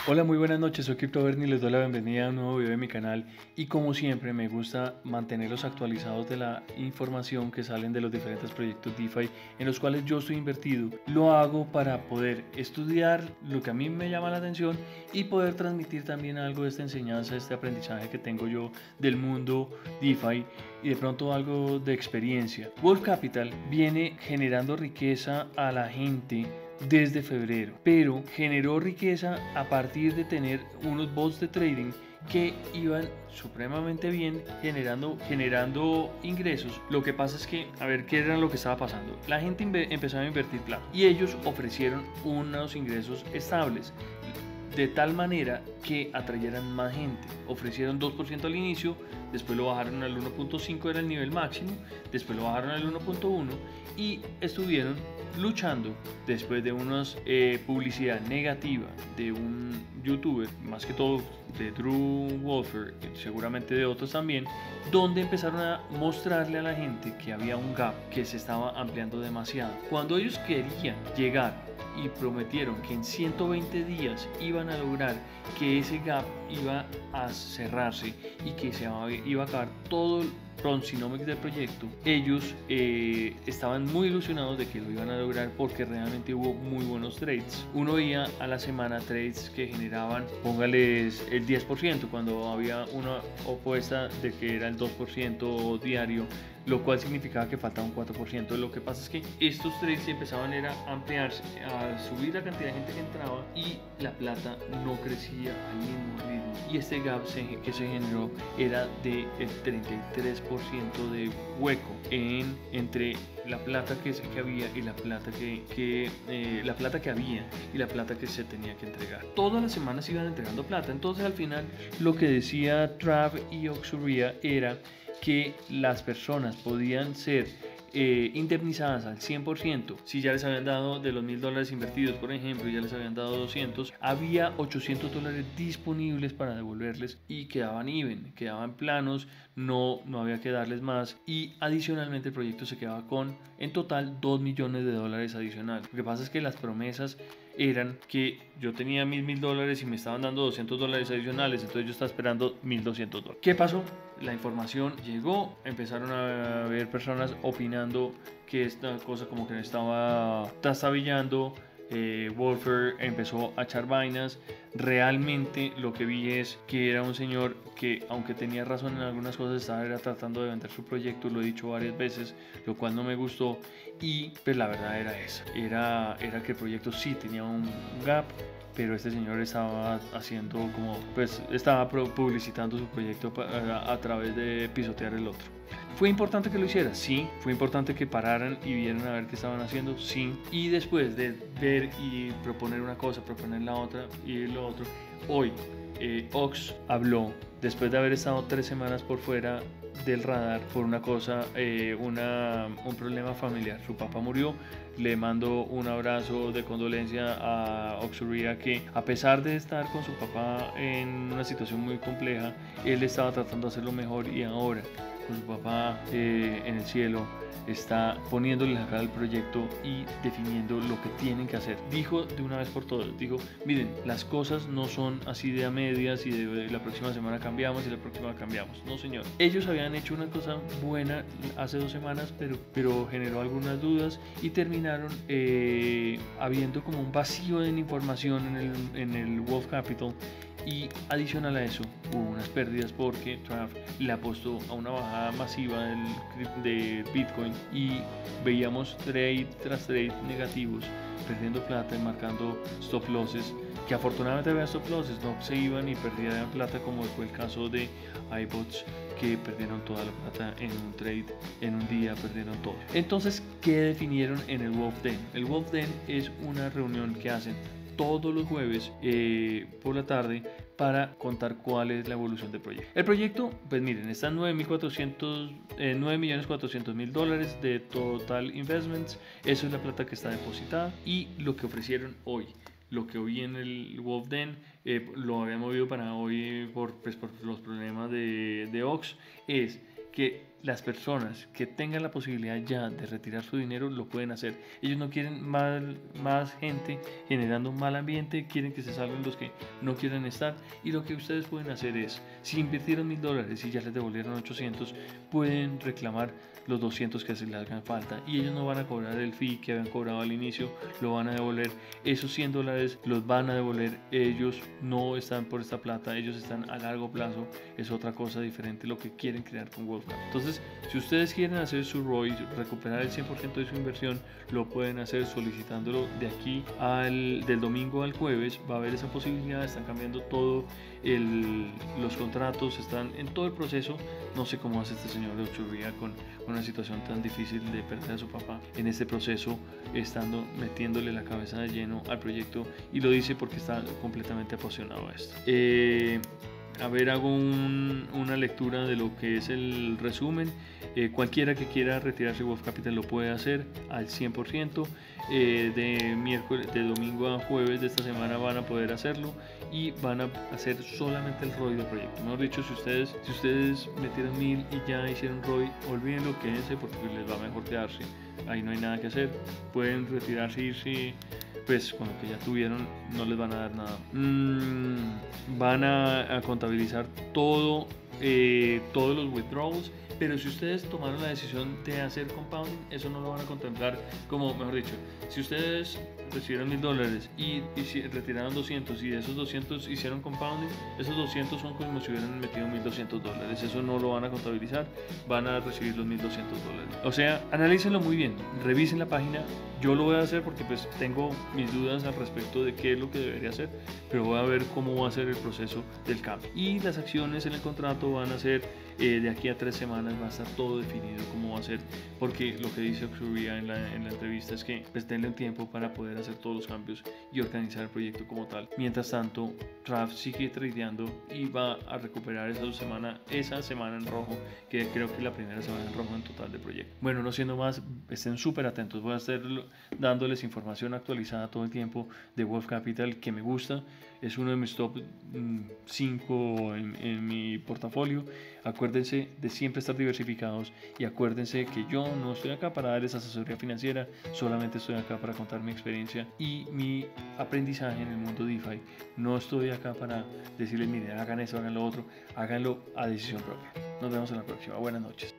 Hola, muy buenas noches, soy CryptoBernie y les doy la bienvenida a un nuevo video de mi canal y como siempre me gusta mantenerlos actualizados de la información que salen de los diferentes proyectos DeFi en los cuales yo estoy invertido. Lo hago para poder estudiar lo que a mí me llama la atención y poder transmitir también algo de esta enseñanza, este aprendizaje que tengo yo del mundo DeFi y de pronto algo de experiencia. Wolf Capital viene generando riqueza a la gente desde febrero, pero generó riqueza a partir de tener unos bots de trading que iban supremamente bien generando ingresos. Lo que pasa es que, a ver, ¿qué era lo que estaba pasando? La gente empezaba a invertir plata y ellos ofrecieron unos ingresos estables de tal manera que atrayeran más gente. Ofrecieron 2% al inicio, después lo bajaron al 1.5, era el nivel máximo, después lo bajaron al 1.1 y estuvieron luchando después de una publicidad negativa de un youtuber, más que todo de Drew Wolfer, seguramente de otros también, donde empezaron a mostrarle a la gente que había un gap que se estaba ampliando demasiado. Cuando ellos querían llegar y prometieron que en 120 días iban a lograr que ese gap iba a cerrarse y que se iba a acabar todo el Proncinomics del proyecto, ellos estaban muy ilusionados de que lo iban a lograr porque realmente hubo muy buenos trades. Uno veía a la semana trades que generaban, póngales el 10%, cuando había una opuesta de que era el 2% diario, lo cual significaba que faltaba un 4%. Lo que pasa es que estos trades empezaban a ampliarse, a subir la cantidad de gente que entraba y la plata no crecía al mismo ritmo. Y este gap que se generó era del 33% de hueco entre la plata que había y la plata la plata que había y la plata que se tenía que entregar. Todas las semanas iban entregando plata. Entonces al final lo que decía Trav y Oxuria era que las personas podían ser indemnizadas al 100%. Si ya les habían dado de los $1000 invertidos, por ejemplo, ya les habían dado 200, había $800 disponibles para devolverles y quedaban quedaban planos, no había que darles más y adicionalmente el proyecto se quedaba con en total $2 millones adicionales. Lo que pasa es que las promesas eran que yo tenía mis $1000 y me estaban dando $200 adicionales, entonces yo estaba esperando $1200. ¿Qué pasó? La información llegó, empezaron a ver personas opinando que esta cosa como que estaba trastabillando. Wolfer empezó a echar vainas. Realmente lo que vi es que era un señor que, aunque tenía razón en algunas cosas, estaba tratando de vender su proyecto. Lo he dicho varias veces, lo cual no me gustó. Y pues la verdad era esa, era que el proyecto sí tenía un gap, pero este señor estaba haciendo como, pues estaba publicitando su proyecto a través de pisotear el otro. ¿Fue importante que lo hiciera? Sí. ¿Fue importante que pararan y vieran a ver qué estaban haciendo? Sí. Y después de ver y proponer una cosa, proponer la otra y lo otro, hoy Ox habló, después de haber estado 3 semanas por fuera del radar por una cosa, un problema familiar. Su papá murió. Le mando un abrazo de condolencia a Oxuria, que a pesar de estar con su papá en una situación muy compleja, él estaba tratando de hacerlo mejor y ahora con su papá en el cielo está poniéndole la cara al proyecto y definiendo lo que tienen que hacer. Dijo de una vez por todas, dijo, miren, las cosas no son así de a medias y de la próxima semana cambiamos y la próxima cambiamos. No, señor. Ellos habían hecho una cosa buena hace 2 semanas, pero generó algunas dudas y terminaron habiendo como un vacío en información en el Wolf Capital. Y adicional a eso hubo unas pérdidas porque Trump le apostó a una bajada masiva de Bitcoin y veíamos trade tras trade negativos, perdiendo plata y marcando stop losses, que afortunadamente había stop losses, no se iban y perdían plata como fue el caso de iBots, que perdieron toda la plata en un trade, en un día perdieron todo. Entonces, ¿qué definieron en el Wolf Den? El Wolf Den es una reunión que hacen todos los jueves por la tarde para contar cuál es la evolución del proyecto. El proyecto, pues miren, está en 9.400.000 dólares de total investments. Eso es la plata que está depositada y lo que ofrecieron hoy. Lo que hoy en el Wolf Den lo había movido para hoy por los problemas de Ox, es que las personas que tengan la posibilidad ya de retirar su dinero lo pueden hacer. Ellos no quieren más gente generando mal ambiente, quieren que se salgan los que no quieren estar, y lo que ustedes pueden hacer es, si invirtieron $1000 y ya les devolvieron 800, pueden reclamar los 200 que se les hagan falta, y ellos no van a cobrar el fee que habían cobrado al inicio, lo van a devolver. Esos $100 los van a devolver. Ellos no están por esta plata, ellos están a largo plazo, es otra cosa diferente lo que quieren crear con Wolfgang. Entonces, si ustedes quieren hacer su ROI, recuperar el 100% de su inversión, lo pueden hacer solicitándolo de aquí del domingo al jueves. Va a haber esa posibilidad, están cambiando todo los contratos, están en todo el proceso. No sé cómo hace este señor de Ochurría con una situación tan difícil de perder a su papá en este proceso, estando metiéndole la cabeza de lleno al proyecto, y lo dice porque está completamente apasionado a esto. A ver, hago una lectura de lo que es el resumen. Cualquiera que quiera retirarse de Wolf Capital lo puede hacer al 100%. De domingo a jueves de esta semana van a poder hacerlo, y van a hacer solamente el ROI del proyecto. Mejor dicho, si ustedes metieron 1000 y ya hicieron ROI, olvídenlo, quédense porque les va mejor quedarse. Ahí no hay nada que hacer. Pueden retirarse, irse, pues con lo que ya tuvieron, no les van a dar nada. Van a contabilizar todos los withdrawals, pero si ustedes tomaron la decisión de hacer compounding, eso no lo van a contemplar como, mejor dicho, si ustedes recibieron $1000 y retiraron 200, y de esos 200 hicieron compounding, esos 200 son como si hubieran metido $1200. Eso no lo van a contabilizar, van a recibir los $1200. O sea, analícenlo muy bien, revisen la página. Yo lo voy a hacer porque pues tengo mis dudas al respecto de qué es lo que debería hacer, pero voy a ver cómo va a ser el proceso del cambio. Y las acciones en el contrato van a ser de aquí a 3 semanas, va a estar todo definido cómo va a ser, porque lo que dice Oxuria en la entrevista es que pues denle un tiempo para poder hacer todos los cambios y organizar el proyecto como tal. Mientras tanto, Raf sigue tradeando y va a recuperar esa semana en rojo, que creo que es la primera semana en rojo en total del proyecto. Bueno, no siendo más, estén súper atentos, voy a estar dándoles información actualizada todo el tiempo de Wolf Capital, que me gusta, es uno de mis top 5 en mi portafolio. Acuérdense de siempre estar diversificados, y acuérdense que yo no estoy acá para darles asesoría financiera, solamente estoy acá para contar mi experiencia y mi aprendizaje en el mundo DeFi. No estoy acá para decirles, miren, hagan eso, hagan lo otro, háganlo a decisión propia. Nos vemos en la próxima. Buenas noches.